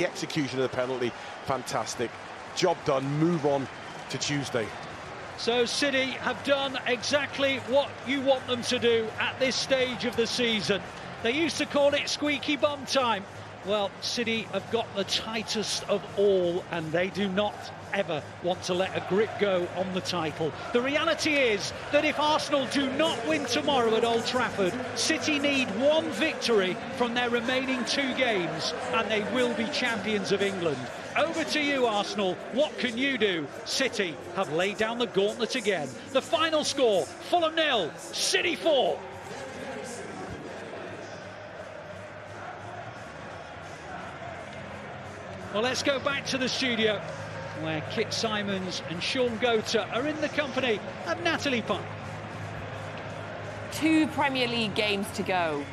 The execution of the penalty, fantastic. Job done, move on to Tuesday. So City have done exactly what you want them to do at this stage of the season. They used to call it squeaky bum time. Well, City have got the tightest of all, and they do not ever want to let a grip go on the title. The reality is that if Arsenal do not win tomorrow at Old Trafford, City need one victory from their remaining 2 games, and they will be champions of England. Over to you, Arsenal. What can you do? City have laid down the gauntlet again. The final score, Fulham 0, City 4. Well, let's go back to the studio, where Kit Symons and Shaun are in the company of Natalie Pike. 2 Premier League games to go.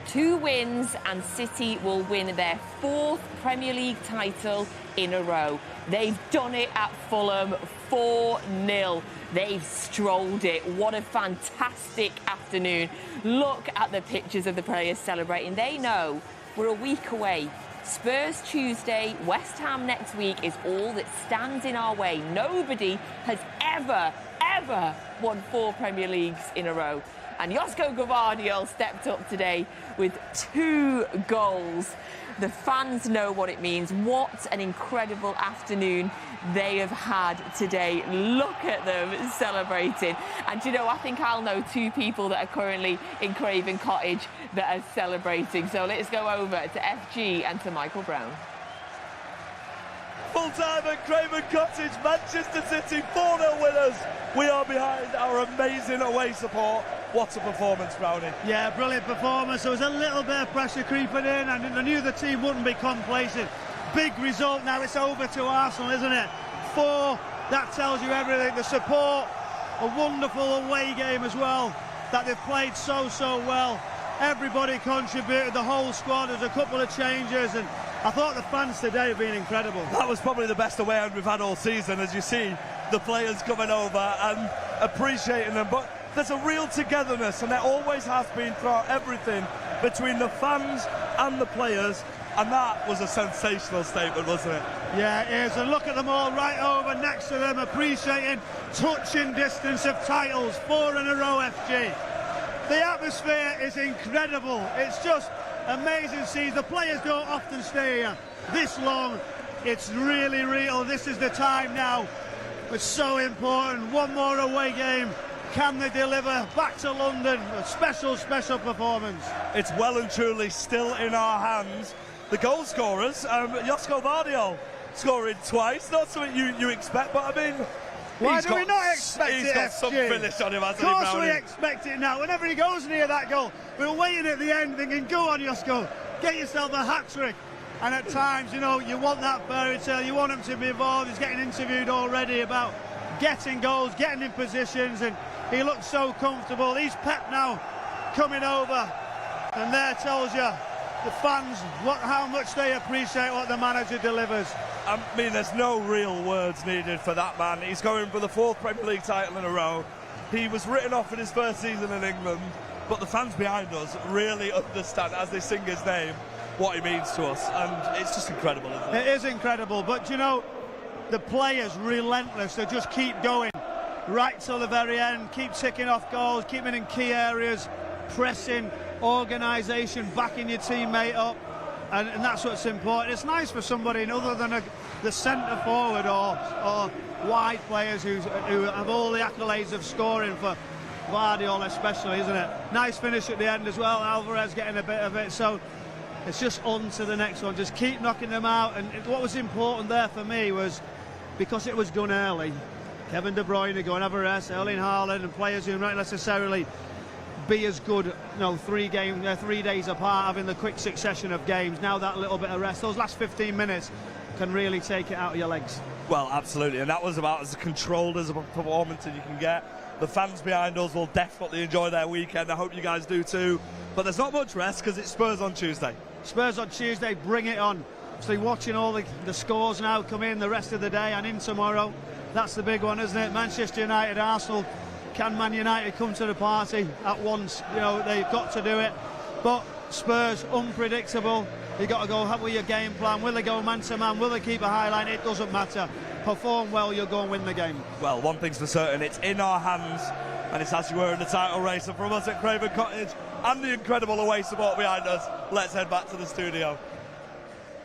2 wins and City will win their 4th Premier League title in a row. They've done it at Fulham, 4-0. They've strolled it. What a fantastic afternoon. Look at the pictures of the players celebrating. They know we're a week away. Spurs Tuesday, West Ham next week is all that stands in our way. Nobody has ever won 4 Premier Leagues in a row. And Josk Gvardiol stepped up today with 2 goals. The fans know what it means. What an incredible afternoon they have had today. Look at them celebrating. And you know, I think I'll know 2 people that are currently in Craven Cottage that are celebrating. So let's go over to FG and to Michael Brown. Full time at Craven Cottage, Manchester City 4-0 winners. We are behind our amazing away support. What a performance, Brownie. Yeah, brilliant performance. There was a little bit of pressure creeping in, and I knew the team wouldn't be complacent. Big result. Now it's over to Arsenal, isn't it? 4, that tells you everything. The support, a wonderful away game as well, that they've played so well. Everybody contributed, the whole squad. There's a couple of changes, and I thought the fans today have been incredible. That was probably the best away end we've had all season, as you see the players coming over and appreciating them. But there's a real togetherness, and there always has been throughout everything between the fans and the players, and that was a sensational statement, wasn't it? Yeah, it is, and look at them all right over next to them, appreciating touching distance of titles, 4 in a row, FG. The atmosphere is incredible. It's just amazing to see. The players don't often stay here this long. It's really real. This is the time now. It's so important. One more away game. Can they deliver back to London? A special performance. It's well and truly still in our hands. The goal scorers, Josk Gvardiol scoring twice. Not something you expect, but I mean, why do we not expect it? He's got some finish on him, hasn't he, Of course Brownie? we expect it now. Whenever he goes near that goal, we're waiting at the end thinking, go on, Josk, get yourself a hat-trick. And at times, you know, you want that fairy tale, you want him to be involved. He's getting interviewed already about getting goals, getting in positions, and he looks so comfortable. He's Pep now coming over, and there tells you the fans how much they appreciate what the manager delivers. I mean, there's no real words needed for that man. He's going for the 4th Premier League title in a row. He was written off in his first season in England, but the fans behind us really understand, as they sing his name, what he means to us, and it's just incredible, isn't it? It is incredible, but you know, the players relentless. They just keep going right till the very end, keep ticking off goals, keeping in key areas, pressing, organisation, backing your teammate up, and that's what's important. It's nice for somebody other than the centre forward or wide players who have all the accolades of scoring for Guardiola especially, isn't it? Nice finish at the end as well, Alvarez getting a bit of it, so it's just on to the next one. Just keep knocking them out. And what was important there for me was, because it was done early, Kevin De Bruyne going over rest, Erling, Haaland, and players who might necessarily be as good, you know, 3 days apart, having the quick succession of games. Now that little bit of rest, those last 15 minutes can really take it out of your legs. Well, absolutely, and that was about as controlled as a performance as you can get. The fans behind us will definitely enjoy their weekend. I hope you guys do too. But there's not much rest because it's Spurs on Tuesday. Spurs on Tuesday, bring it on. So watching all the scores now come in the rest of the day and in tomorrow. That's the big one, isn't it? Manchester United, Arsenal. Can Man United come to the party at once? You know, they've got to do it. But Spurs, unpredictable. You got to go with your game plan. Will they go man to man? Will they keep a high line? It doesn't matter. Perform well, you'll go and win the game. Well, one thing's for certain, it's in our hands, and it's as you were in the title race. And from us at Craven Cottage and the incredible away support behind us, let's head back to the studio.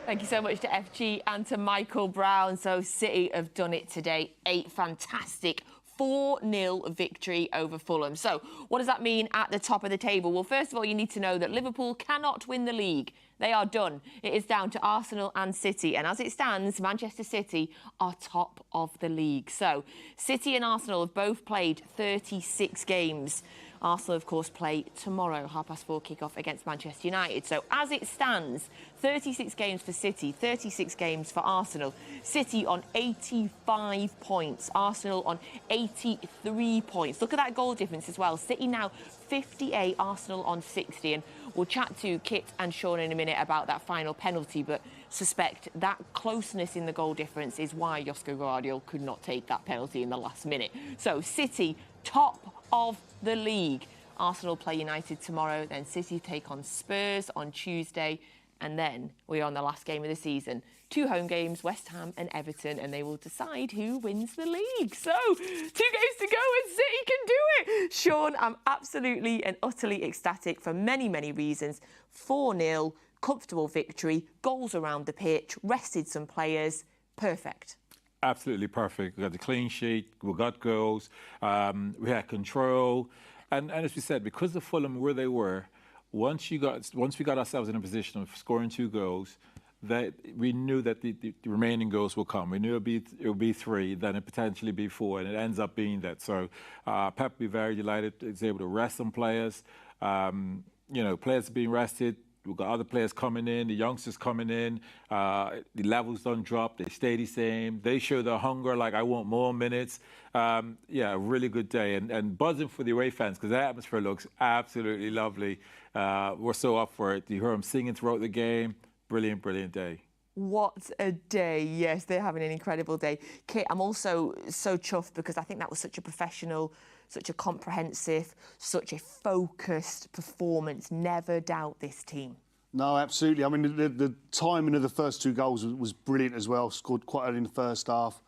Thank you so much to FG and to Michael Brown. So City have done it today. A fantastic 4-0 victory over Fulham. So what does that mean at the top of the table? Well, first of all, you need to know that Liverpool cannot win the league. They are done. It is down to Arsenal and City. And as it stands, Manchester City are top of the league. So City and Arsenal have both played 36 games. Arsenal, of course, play tomorrow, 4:30 kick-off against Manchester United. So as it stands, 36 games for City, 36 games for Arsenal. City on 85 points, Arsenal on 83 points. Look at that goal difference as well. City now 58, Arsenal on 60. And we'll chat to Kit and Shaun in a minute about that final penalty, but suspect that closeness in the goal difference is why Josk Gvardiol could not take that penalty in the last minute. So City, top of the league. Arsenal play United tomorrow, then City take on Spurs on Tuesday, and then we're on the last game of the season. 2 home games, West Ham and Everton, and they will decide who wins the league. So, 2 games to go and City can do it. Shaun, I'm absolutely and utterly ecstatic for many, many reasons. 4-0, comfortable victory, goals around the pitch, rested some players. Perfect. Absolutely perfect. We got the clean sheet, we got goals, we had control. And as we said, because of Fulham where they were, once we got ourselves in a position of scoring 2 goals, that we knew that the remaining goals will come. We knew it would be 3, then it potentially be 4, and it ends up being that. So Pep will be very delighted. He's able to rest some players. Players are being rested. We've got other players coming in, the youngsters coming in. The levels don't drop. They stay the same. They show their hunger, like, I want more minutes. A really good day. And buzzing for the away fans, because the atmosphere looks absolutely lovely. We're so up for it. You hear them singing throughout the game. Brilliant, brilliant day. What a day. Yes, they're having an incredible day. Kit, I'm also so chuffed because I think that was such a professional, such a comprehensive, such a focused performance. Never doubt this team. No, absolutely. I mean, the timing of the first 2 goals was brilliant as well. Scored quite early in the first half,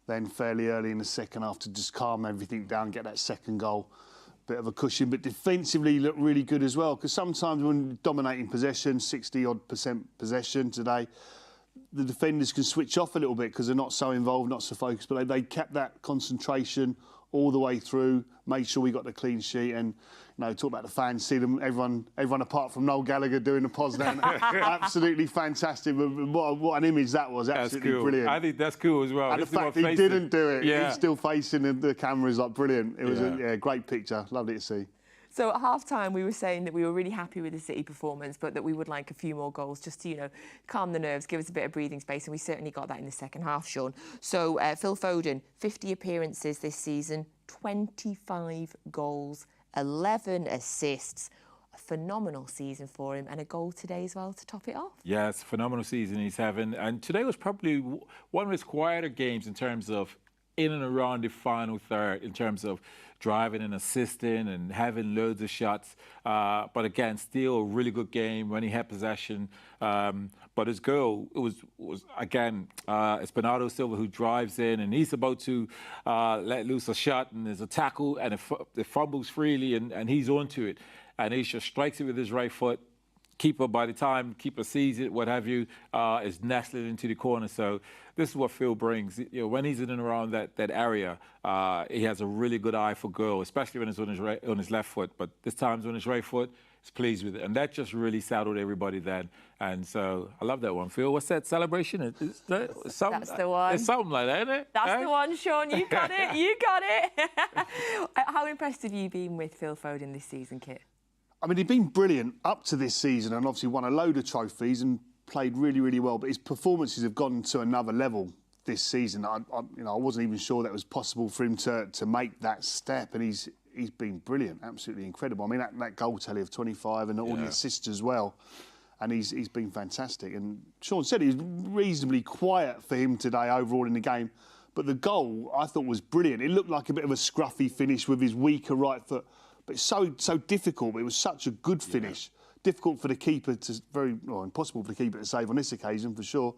then fairly early in the second half to just calm everything down, get that second goal. Bit of a cushion, but defensively looked really good as well, because sometimes when dominating possession, 60-odd% possession today, the defenders can switch off a little bit because they're not so involved, not so focused, but they kept that concentration all the way through, made sure we got the clean sheet, and talk about the fans, see them, everyone apart from Noel Gallagher doing the pause down, absolutely fantastic. What an image that was, absolutely cool. Brilliant. I think that's cool as well. And the fact he didn't do it, yeah. He's still facing the cameras, like, brilliant. It was a great picture, lovely to see. So at half-time, we were saying that we were really happy with the City performance, but that we would like a few more goals just to, calm the nerves, give us a bit of breathing space, and we certainly got that in the second half, Shaun. So Phil Foden, 50 appearances this season, 25 goals, 11 assists. A phenomenal season for him, and a goal today as well to top it off. Yeah, it's a phenomenal season he's having. And today was probably one of his quieter games in terms of in and around the final third, in terms of driving and assisting and having loads of shots. But again, still a really good game when he had possession. But his goal, it was again, it's Bernardo Silva who drives in, and he's about to let loose a shot, and there's a tackle, and it fumbles freely, and he's onto it. And he just strikes it with his right foot. Keeper, by the time keeper sees it, what have you, is nestled into the corner. So this is what Phil brings. When he's in and around that area, he has a really good eye for goal, especially when it's on his left foot. But this time's on his right foot. He's pleased with it, and that just really saddled everybody then. And so I love that one. Phil, what's that celebration? That's the one. It's something like that, isn't it? That's the one, Shaun. You got it. You got it. How impressed have you been with Phil Foden this season, Kit? I mean, he'd been brilliant up to this season and obviously won a load of trophies and played really, really well. But his performances have gone to another level this season. I wasn't even sure that was possible for him to make that step. And he's been brilliant, absolutely incredible. I mean, that goal tally of 25 and all the assists as well. And he's been fantastic. And Shaun said he was reasonably quiet for him today overall in the game. But the goal, I thought, was brilliant. It looked like a bit of a scruffy finish with his weaker right foot. But it's so difficult. But it was such a good finish difficult for the keeper to, impossible for the keeper to save on this occasion for sure.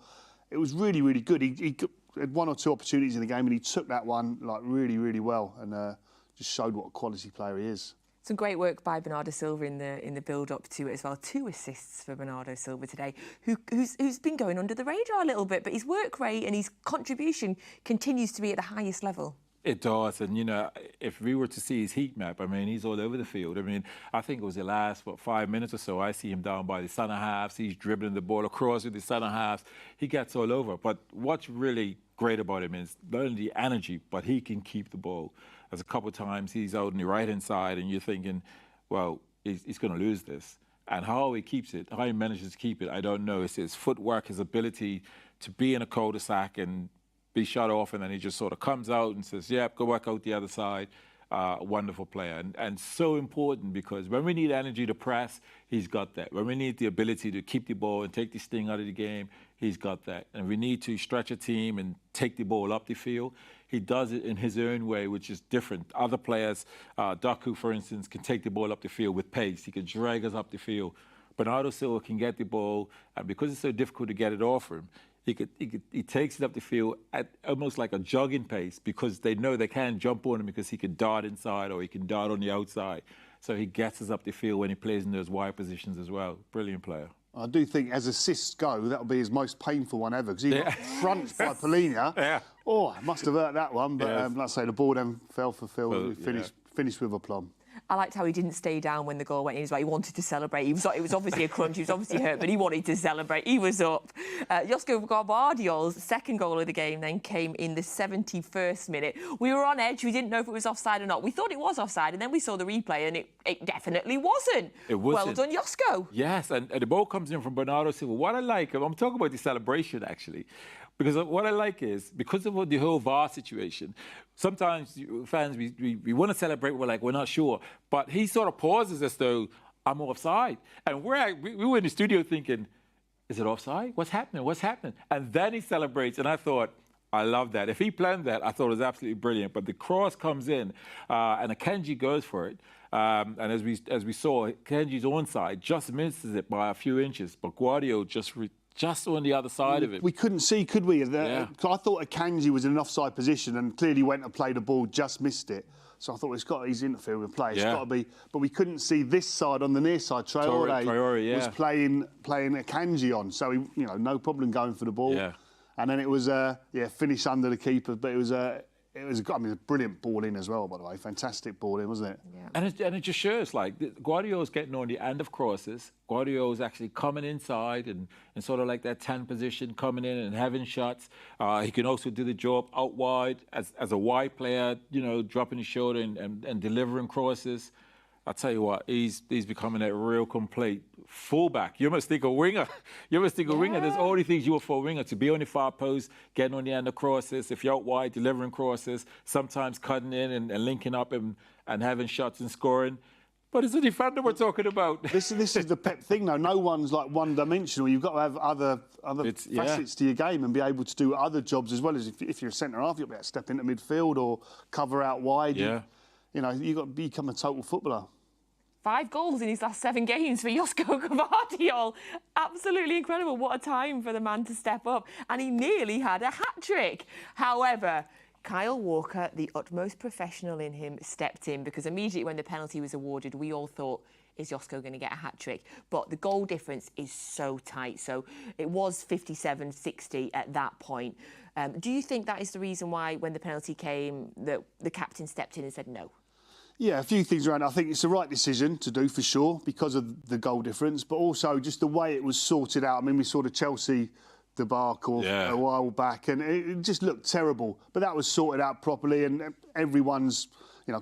It was really, really good. He had one or two opportunities in the game and he took that one like really, really well and just showed what a quality player he is. Some great work by Bernardo Silva in the build-up to it as well. 2 assists for Bernardo Silva today, who's been going under the radar a little bit, but his work rate and his contribution continues to be at the highest level. It does, and you know, if we were to see his heat map, I mean, he's all over the field. I mean, I think it was the last 5 minutes or so. I see him down by the centre halves. He's dribbling the ball across with the centre halves. He gets all over. But what's really great about him is not only the energy, but he can keep the ball. There's a couple of times he's out on the right-hand side, and you're thinking, well, he's going to lose this. And how he keeps it, how he manages to keep it, I don't know. It's his footwork, his ability to be in a cul-de-sac and be shut off, and then he just sort of comes out and says, yep, go back out the other side. Wonderful player. And so important, because when we need energy to press, he's got that. When we need the ability to keep the ball and take the sting out of the game, he's got that. And we need to stretch a team and take the ball up the field. He does it in his own way, which is different. Other players, Doku, for instance, can take the ball up the field with pace. He can drag us up the field. Bernardo Silva can get the ball, and because it's so difficult to get it off him, he takes it up the field at almost like a jogging pace, because they know they can't jump on him because he can dart inside or he can dart on the outside. So he gets us up the field when he plays in those wide positions as well. Brilliant player. I do think as assists go, that'll be his most painful one ever, because he got fronched by Polina. Yeah. Oh, I must have hurt that one, but like I say, the ball then fell for Phil. Well, We finished with aplomb. I liked how he didn't stay down when the goal went in. He wanted to celebrate. It was obviously a crunch. He was obviously hurt, but he wanted to celebrate. He was up. Josk Gvardiol's second goal of the game then came in the 71st minute. We were on edge. We didn't know if it was offside or not. We thought it was offside, and then we saw the replay, and it definitely wasn't. It wasn't. Well done, Josko. Yes, and the ball comes in from Bernardo Silva. What I like, I'm talking about the celebration, actually. Because what I like is, because of the whole VAR situation, sometimes fans, we want to celebrate, we're not sure. But he sort of pauses as though, I'm offside. And we were in the studio thinking, is it offside? What's happening? What's happening? And then he celebrates, and I thought, I love that. If he planned that, I thought it was absolutely brilliant. But the cross comes in, and Akanji goes for it. And as we saw, Akanji's onside just misses it by a few inches, but Gvardiol just on the other side of it. We couldn't see, could we? Yeah. I thought Akanji was in an offside position and clearly went to play the ball, just missed it. So I thought he's interfering with play. It's got to be. But we couldn't see this side on the near side. Traore was playing Akanji on, so he, no problem going for the ball. Yeah. And then it was finished under the keeper, but it was a brilliant ball in as well, by the way. Fantastic ball in, wasn't it? Yeah. And it just shows, like, Guardiola's getting on the end of crosses. Guardiola's actually coming inside and sort of like that 10 position, coming in and having shots. He can also do the job out wide as a wide player, dropping his shoulder and delivering crosses. I'll tell you what, he's becoming a real complete fullback. You must think a winger. Winger. There's all the things you want for a winger: to be on the far post, getting on the end of crosses, if you're out wide, delivering crosses, sometimes cutting in and linking up and having shots and scoring. But it's a defender we're talking about. This is the Pep thing, though. No one's like one-dimensional. You've got to have other facets to your game and be able to do other jobs as well. As if you're a centre-half, you'll be able to step into midfield or cover out wide. Yeah. You've got to become a total footballer. 5 goals in his last 7 games for Josk Gvardiol. Absolutely incredible. What a time for the man to step up. And he nearly had a hat-trick. However, Kyle Walker, the utmost professional in him, stepped in, because immediately when the penalty was awarded, we all thought, is Josko going to get a hat-trick? But the goal difference is so tight. So it was 57-60 at that point. Do you think that is the reason why, when the penalty came, that the captain stepped in and said no? Yeah, a few things around. I think it's the right decision to do, for sure, because of the goal difference, but also just the way it was sorted out. I mean, we saw the Chelsea debacle a while back, and it just looked terrible. But that was sorted out properly, and everyone's,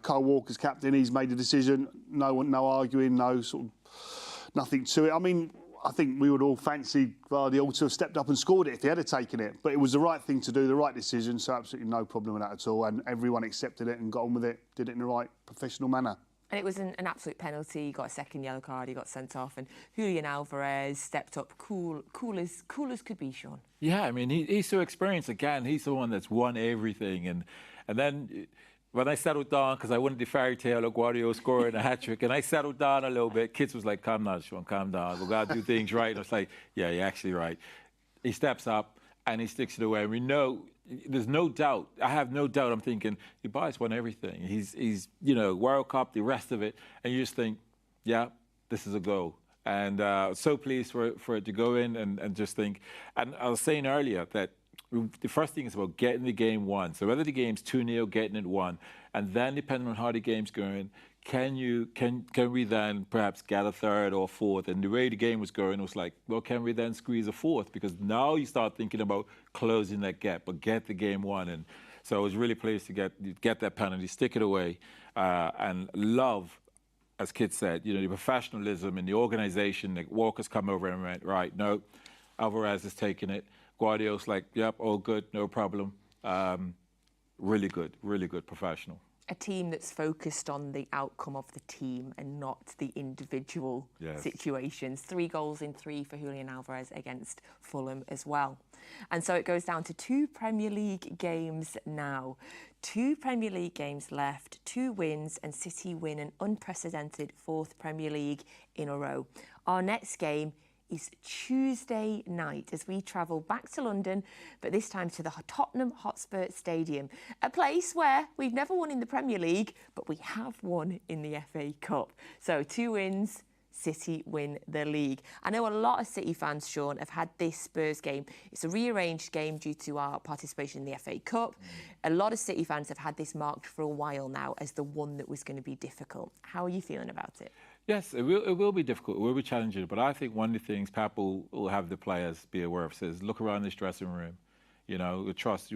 Kyle Walker's captain, he's made a decision. No arguing, nothing to it. I mean, I think we would all fancy Gvardiol to have stepped up and scored it if he had taken it. But it was the right thing to do, the right decision, so absolutely no problem with that at all. And everyone accepted it and got on with it, did it in the right professional manner. And it was an absolute penalty. He got a second yellow card, he got sent off, and Julian Alvarez stepped up cool as could be, Shaun. Yeah, I mean, he's so experienced again. He's the one that's won everything. And then when I settled down, because I wanted the fairy tale of Gvardiol scoring a hat-trick, and I settled down a little bit, kids was like, calm down, Shaun, calm down. We've got to do things right. And I was like, yeah, you're actually right. He steps up and he sticks it away. And we know, there's no doubt, I have no doubt, I'm thinking, Dubai's won everything. He's World Cup, the rest of it. And you just think, yeah, this is a goal. And so pleased for it to go in and just think. And I was saying earlier that the first thing is about getting the game won. So whether the game's 2-0, getting it won, and then depending on how the game's going, can we then perhaps get a third or fourth? And the way the game was going, it was like, well, can we then squeeze a fourth? Because now you start thinking about closing that gap, but get the game won. And so I was really pleased to get that penalty, stick it away, and love, as Kit said, the professionalism and the organisation. Like Walker's come over and went, right, no, Alvarez is taking it. Gvardiol's like, yep, all good, no problem. Really good professional. A team that's focused on the outcome of the team and not the individual situations. 3 goals in 3 for Julian Alvarez against Fulham as well. And so it goes down to 2 Premier League games now. 2 Premier League games left, 2 wins, and City win an unprecedented 4th Premier League in a row. Our next game is Tuesday night as we travel back to London, but this time to the Tottenham Hotspur Stadium, a place where we've never won in the Premier League, but we have won in the FA Cup. So 2 wins, City win the league. I know a lot of City fans, Shaun, have had this Spurs game. It's a rearranged game due to our participation in the FA Cup. A lot of City fans have had this marked for a while now as the one that was going to be difficult. How are you feeling about it? Yes, it will be difficult. It will be challenging. But I think one of the things Pep will have the players be aware of is look around this dressing room. You would trust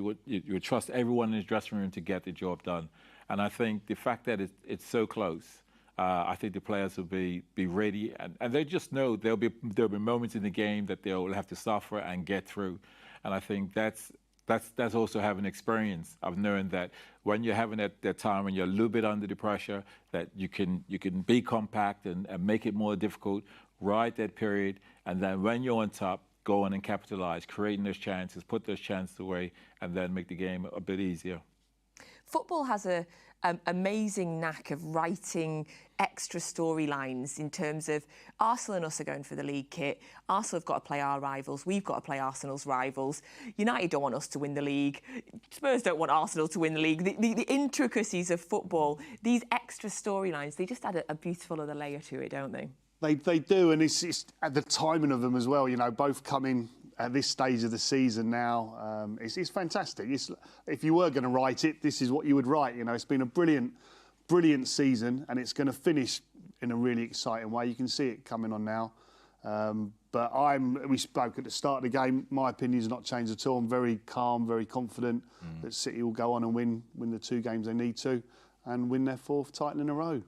everyone in this dressing room to get the job done. And I think the fact that it's so close, I think the players will be ready, and they just know there'll be moments in the game that they'll have to suffer and get through. And I think that's also having experience of knowing that when you're having that time when you're a little bit under the pressure, that you can be compact and make it more difficult, ride that period, and then when you're on top, go on and capitalise, creating those chances, put those chances away, and then make the game a bit easier. Football has an amazing knack of writing extra storylines in terms of Arsenal and us are going for the league kit. Arsenal have got to play our rivals. We've got to play Arsenal's rivals. United don't want us to win the league. Spurs don't want Arsenal to win the league. The intricacies of football, these extra storylines, they just add a beautiful other layer to it, don't they? They do, and it's at the timing of them as well. Both coming at this stage of the season now. It's fantastic. If you were going to write it, this is what you would write. It's been a brilliant season, and it's going to finish in a really exciting way. You can see it coming on now. But we spoke at the start of the game. My opinion's not changed at all. I'm very calm, very confident that City will go on and win the 2 games they need to and win their 4th title in a row.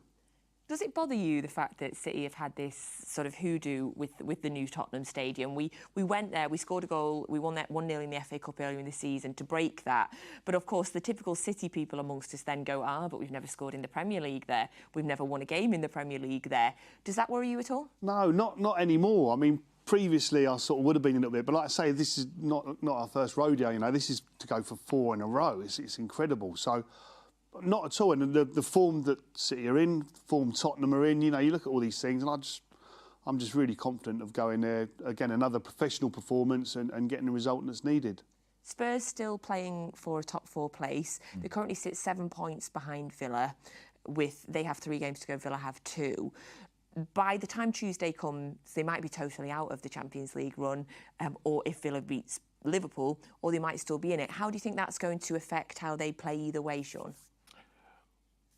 Does it bother you, the fact that City have had this sort of hoodoo with the new Tottenham Stadium? We went there, we scored a goal, we won that 1-0 in the FA Cup earlier in the season to break that. But of course, the typical City people amongst us then go, but we've never scored in the Premier League there. We've never won a game in the Premier League there. Does that worry you at all? No, not anymore. I mean, previously I sort of would have been a little bit, but like I say, this is not our first rodeo. This is to go for 4 in a row. It's incredible. So. Not at all, and the form that City are in, form Tottenham are in, you look at all these things, and I'm just really confident of going there, again, another professional performance and getting the result that's needed. Spurs still playing for a top 4 place. They currently sit 7 points behind Villa. They have 3 games to go, Villa have 2. By the time Tuesday comes, they might be totally out of the Champions League run, or if Villa beats Liverpool, or they might still be in it. How do you think that's going to affect how they play either way, Shaun?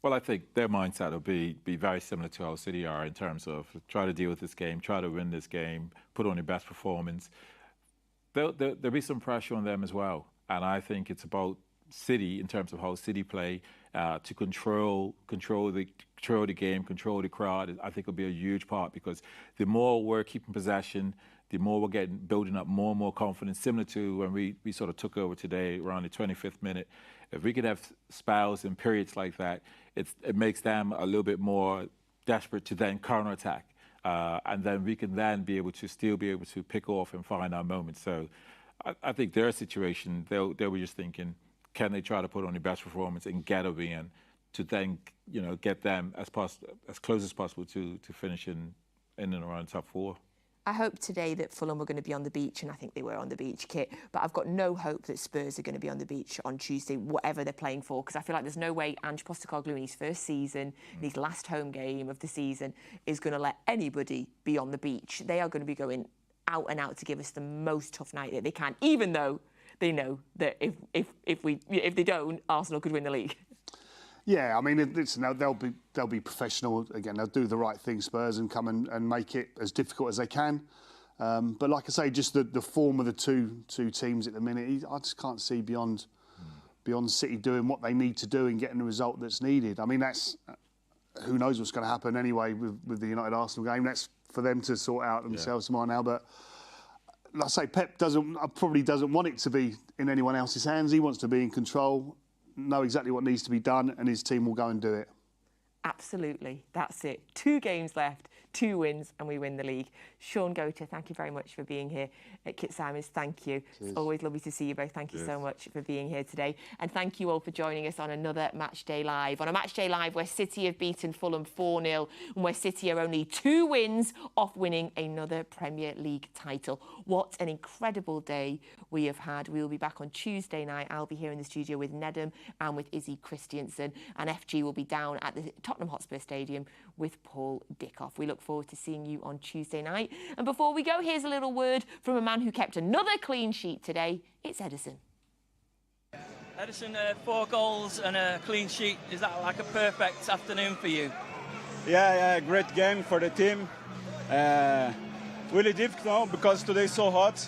Well, I think their mindset will be very similar to how City are in terms of try to deal with this game, try to win this game, put on your best performance. There'll be some pressure on them as well. And I think it's about City in terms of how City play to control the game, control the crowd. I think will be a huge part because the more we're keeping possession, the more we're building up more and more confidence, similar to when we sort of took over today around the 25th minute. If we could have spells and periods like that, it makes them a little bit more desperate to then counter-attack. And then we can then still be able to pick off and find our moments. So I think their situation, they'll be just thinking, can they try to put on the best performance and get a win? to then, get them as close as possible to finishing in and around top 4. I hope today that Fulham were going to be on the beach, and I think they were on the beach, Kit, but I've got no hope that Spurs are going to be on the beach on Tuesday, whatever they're playing for, because I feel like there's no way Ange Postecoglou in his first season, in his last home game of the season, is going to let anybody be on the beach. They are going to be going out and out to give us the most tough night that they can, even though they know that if they don't, Arsenal could win the league. Yeah, I mean, they'll be professional. Again, they'll do the right thing, Spurs, and come and make it as difficult as they can. But like I say, just the form of the two teams at the minute, I just can't see beyond City doing what they need to do and getting the result that's needed. I mean, that's who knows what's going to happen anyway with the United Arsenal game. That's for them to sort out themselves tomorrow now. But like I say, Pep probably doesn't want it to be in anyone else's hands. He wants to be in control, know exactly what needs to be done, and his team will go and do it. Absolutely, that's it. 2 games left, 2 wins, and we win the league. Shaun Goater, thank you very much for being here. Kit Symons, thank you. Cheers. It's always lovely to see you both. Thank you so much for being here today. And thank you all for joining us on another Matchday Live. On a Matchday Live where City have beaten Fulham 4-0 and where City are only 2 wins off winning another Premier League title. What an incredible day we have had. We will be back on Tuesday night. I'll be here in the studio with Nedum and with Izzy Christiansen. And FG will be down at the Tottenham Hotspur Stadium with Paul Dickoff. We look forward to seeing you on Tuesday night. And before we go, here's a little word from a man who kept another clean sheet today. It's Ederson. Ederson, 4 goals and a clean sheet. Is that like a perfect afternoon for you? Yeah, great game for the team. Really difficult now because today is so hot.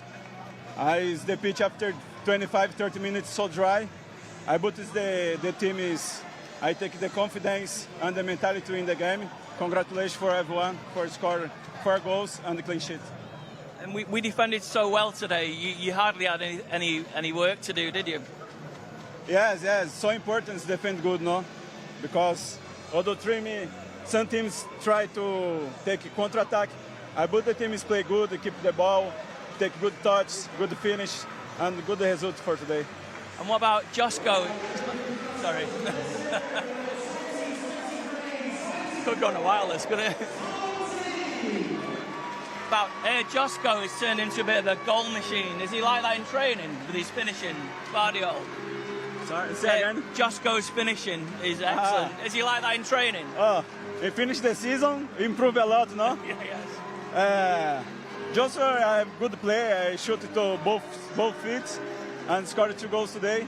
Is the pitch after 25-30 minutes so dry. But the team is. I take the confidence and the mentality to win the game. Congratulations for everyone for scoring 4 goals and the clean sheet. And we defended so well today. You hardly had any work to do, did you? Yes. It's so important to defend good, no? Because although some teams try to take a counter-attack, but the teams play good, they keep the ball, take good touch, good finish, and good result for today. And what about Josk? Sorry. Could go on a while, this, couldn't it? About Josk has turned into a bit of a goal machine. Is he like that in training with his finishing, Gvardiol? Sorry, say again? Josko's finishing is excellent. Is he like that in training? He finished the season, improved a lot, no? Yes. Josk, a good player. I shot it to both feet and scored 2 goals today.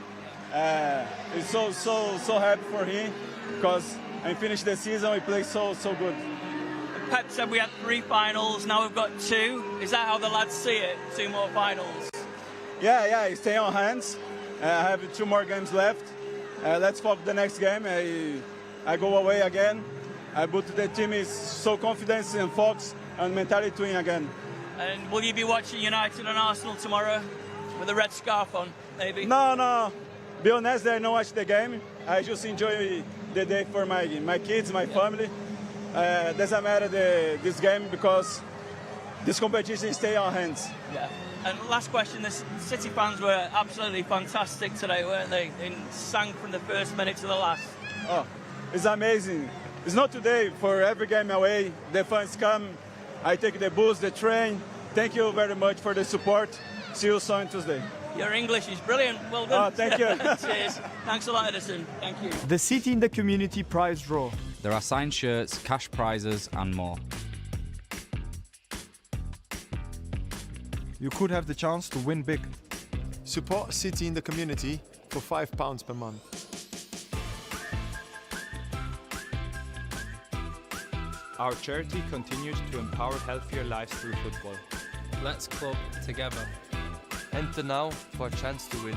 It's so happy for him because I finished the season. We played so good. Pep said we had 3 finals. Now we've got 2. Is that how the lads see it? 2 more finals. Yeah. Stay on hands. I have 2 more games left. Let's focus the next game. I go away again. But the team is so confident and focused and mentality to win again. And will you be watching United and Arsenal tomorrow with a red scarf on, maybe? No. Be honest, I don't watch the game. I just enjoy the day for my kids, my family. Doesn't matter this game because this competition stay on hands. Yeah. And last question, the City fans were absolutely fantastic today, weren't they? They sang from the first minute to the last. Oh, it's amazing. It's not today. For every game away, the fans come. I take the bus, the train. Thank you very much for the support. See you soon Tuesday. Your English is brilliant. Well done. Oh, thank you. Cheers. Thanks a lot, Ederson. Thank you. The City in the Community prize draw. There are signed shirts, cash prizes and more. You could have the chance to win big. Support City in the Community for £5 per month. Our charity continues to empower healthier lives through football. Let's club together. Enter now for a chance to win.